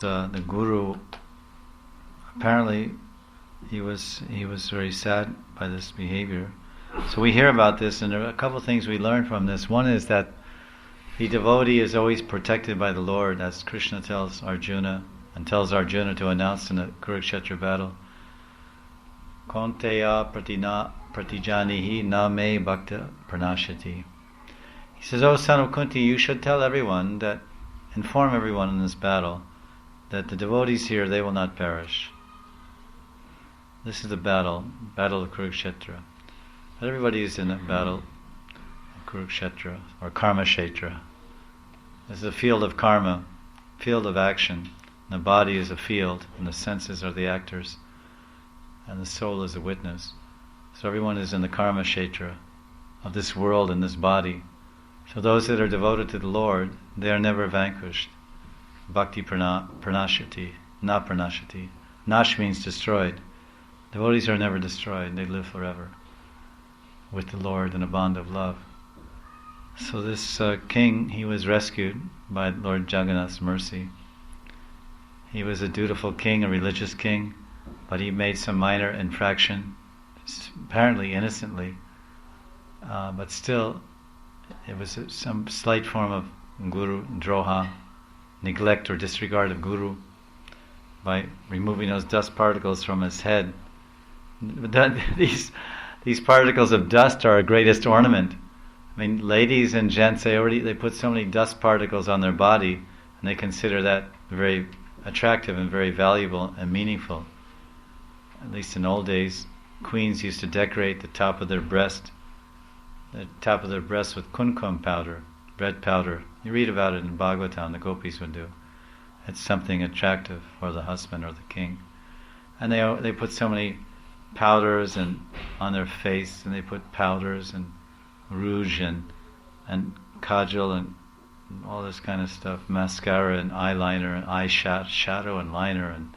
The guru, apparently he was very sad by this behavior. So we hear about this, and there are a couple of things we learn from this. One is that the devotee is always protected by the Lord, as Krishna tells Arjuna, and tells Arjuna to announce in the Kurukshetra battle, Kaunteya pratijanihi na me bhakta pranashati. He says, "O son of Kunti, you should tell everyone inform everyone in this battle, that the devotees here, they will not perish." This is the battle of Kurukshetra. But everybody is in a battle of Kurukshetra, or Karma Kshetra. This is a field of karma, field of action. The body is a field, and the senses are the actors, and the soul is a witness. So everyone is in the Karma Kshetra of this world and this body. So those that are devoted to the Lord, they are never vanquished. Bhakti pranashati, na pranashati. Nash means destroyed. Devotees are never destroyed, they live forever with the Lord in a bond of love. So this king, he was rescued by Lord Jagannath's mercy. He was a dutiful king, a religious king, but he made some minor infraction, apparently innocently, but still it was some slight form of guru droha, neglect or disregard of guru, by removing those dust particles from his head. These particles of dust are our greatest ornament. I mean, ladies and gents, they put so many dust particles on their body, and they consider that very attractive and very valuable and meaningful. At least in old days, queens used to decorate the top of their breast with kumkum powder, red powder. You read about it in Bhagavatam, the gopis would do. It's something attractive for the husband or the king. And they put so many powders and on their face, and they put powders and rouge and kajal and all this kind of stuff, mascara and eyeliner and eyeshadow and liner and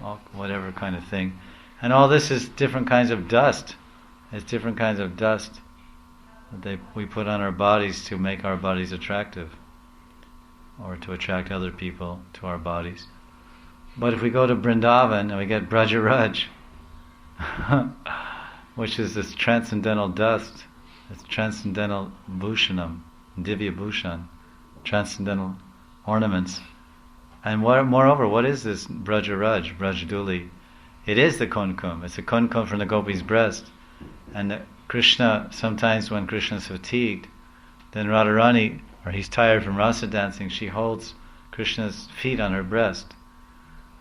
all, whatever kind of thing. And all this is different kinds of dust. It's different kinds of dust that we put on our bodies to make our bodies attractive, or to attract other people to our bodies. But if we go to Vrindavan and we get Brajaraj, which is this transcendental dust, this transcendental bhushanam, divya bhushan, transcendental ornaments. And moreover, what is this Brajaraj, Brajaduli? It is the kumkum. It's a kumkum from the gopi's breast. And Krishna, sometimes when Krishna is fatigued, then Radharani, or he's tired from rasa dancing, she holds Krishna's feet on her breast.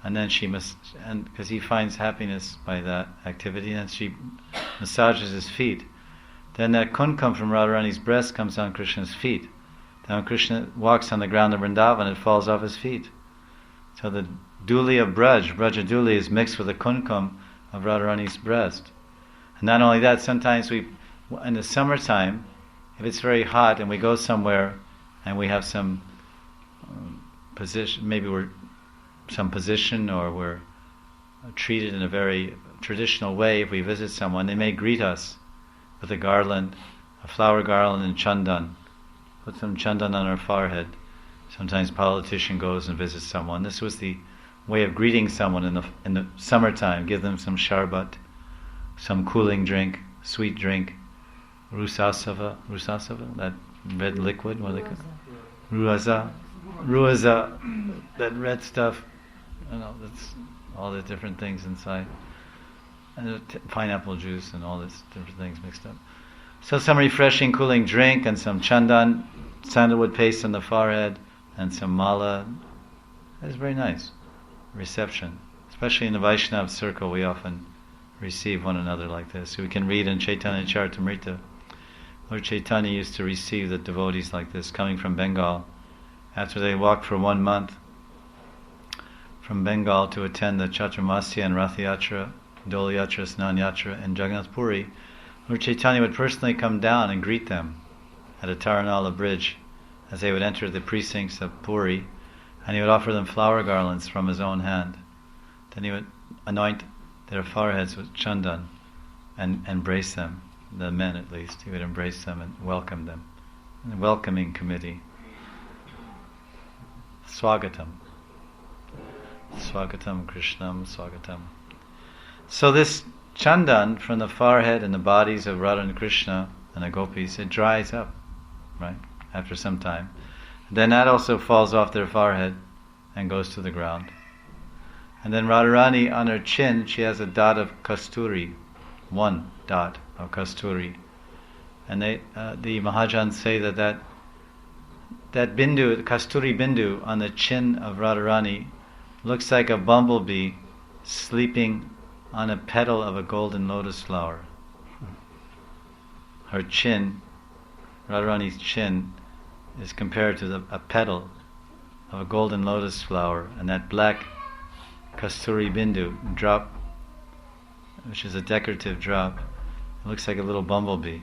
And then because he finds happiness by that activity, and she massages his feet. Then that kumkum from Radharani's breast comes on Krishna's feet. Then when Krishna walks on the ground of Vrindavan, it falls off his feet. So the duli of Brajaduli is mixed with the kumkum of Radharani's breast. And not only that, sometimes in the summertime, if it's very hot and we go somewhere and we have some position, maybe we're some position or we're treated in a very traditional way, if we visit someone, they may greet us with a garland, a flower garland and chandan. Put some chandan on our forehead. Sometimes a politician goes and visits someone. This was the way of greeting someone in the summertime. Give them some sharbat, some cooling drink, sweet drink, rusasava, that red liquid, what do they call it? Ruaza, that red stuff. That's all the different things inside. And pineapple juice and all this different things mixed up. So some refreshing cooling drink and some chandan, sandalwood paste on the forehead, and some mala. It's very nice reception. Especially in the Vaishnava circle, we often receive one another like this. So we can read in Chaitanya Charitamrita, Lord Chaitanya used to receive the devotees like this, coming from Bengal. After they walked for 1 month from Bengal to attend the Chaturmasya and Rath Yatra, Dol Yatra, Snan Yatra in Jagannath Puri, Lord Chaitanya would personally come down and greet them at a Taranala bridge as they would enter the precincts of Puri, and he would offer them flower garlands from his own hand. Then he would anoint their foreheads with chandan and embrace them, the men at least. He would embrace them and welcome them. A welcoming committee. Swagatam. Swagatam, Krishnam, Swagatam. So this chandan from the forehead and the bodies of Radha and Krishna and the gopis, it dries up, right, after some time. Then that also falls off their forehead and goes to the ground. And then Radharani, on her chin, she has a dot of kasturi, one dot of kasturi. And the Mahajans say that bindu, the kasturi bindu on the chin of Radharani looks like a bumblebee sleeping on a petal of a golden lotus flower. Her chin, Radharani's chin, is compared to a petal of a golden lotus flower, and that black kasturi bindu drop, which is a decorative drop, it looks like a little bumblebee.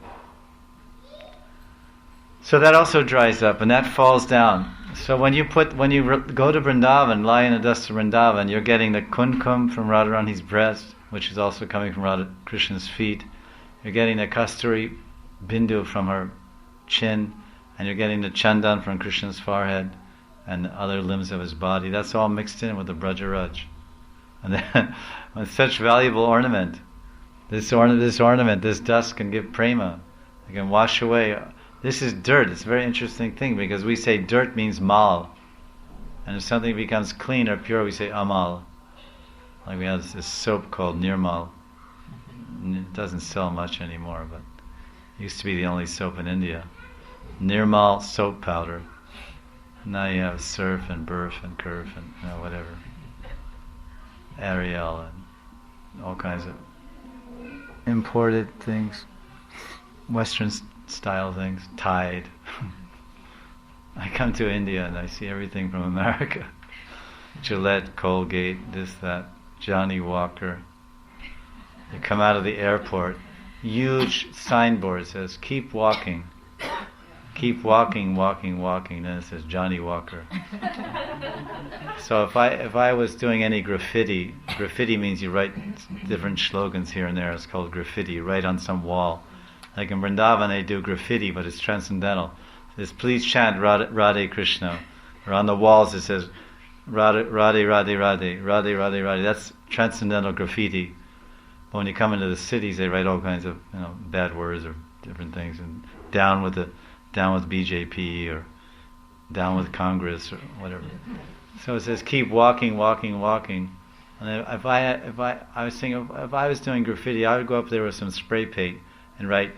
So that also dries up, and that falls down. So when you go to Vrindavan, lie in the dust of Vrindavan, you're getting the kunkum from Radharani's breast, which is also coming from Radha Krishna's feet. You're getting the kasturi bindu from her chin, and you're getting the chandan from Krishna's forehead and the other limbs of his body. That's all mixed in with the Brajaraj. And then, with such valuable ornament, this dust can give prema. It can wash away. This is dirt. It's a very interesting thing, because we say dirt means mal, and if something becomes clean or pure, we say amal. Like we have this soap called Nirmal. It doesn't sell much anymore, but it used to be the only soap in India. Nirmal soap powder. Now you have Surf and Burf and Curve and whatever. Ariel and all kinds of imported things. Western style things. Tide. I come to India and I see everything from America. Gillette, Colgate, this, that. Johnny Walker. You come out of the airport, huge signboard says, "Keep walking. Keep walking, walking, walking." Then it says Johnny Walker. So if I was doing any graffiti means you write different slogans here and there. It's called graffiti. You write on some wall. Like in Vrindavan they do graffiti, but it's transcendental. It says, "Please chant Radhe Krishna." Or on the walls it says, Radhe, Radhe, Radhe, Radhe, Radhe, Radhe, Radhe. That's transcendental graffiti. But when you come into the cities, they write all kinds of bad words or different things, and down with BJP or down with Congress or whatever. So it says, "Keep walking, walking, walking." And if I was thinking, if I was doing graffiti, I would go up there with some spray paint and write,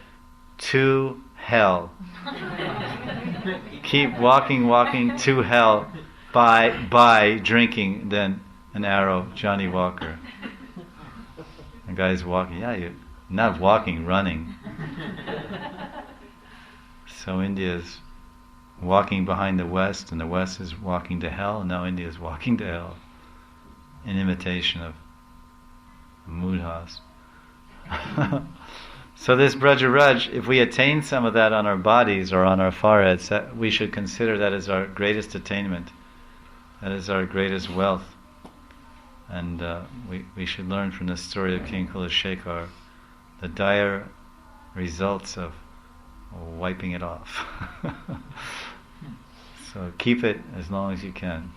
"To hell." Keep walking, walking to hell. By drinking, then an arrow, Johnny Walker. The guy's walking. Yeah, you're not walking, running. So India's walking behind the West, and the West is walking to hell, and now India is walking to hell in imitation of Mudhas. So this Brajaraj, if we attain some of that on our bodies or on our foreheads, we should consider that as our greatest attainment. That is our greatest wealth. And we should learn from the story of King Kulashekar the dire results of wiping it off. So keep it as long as you can.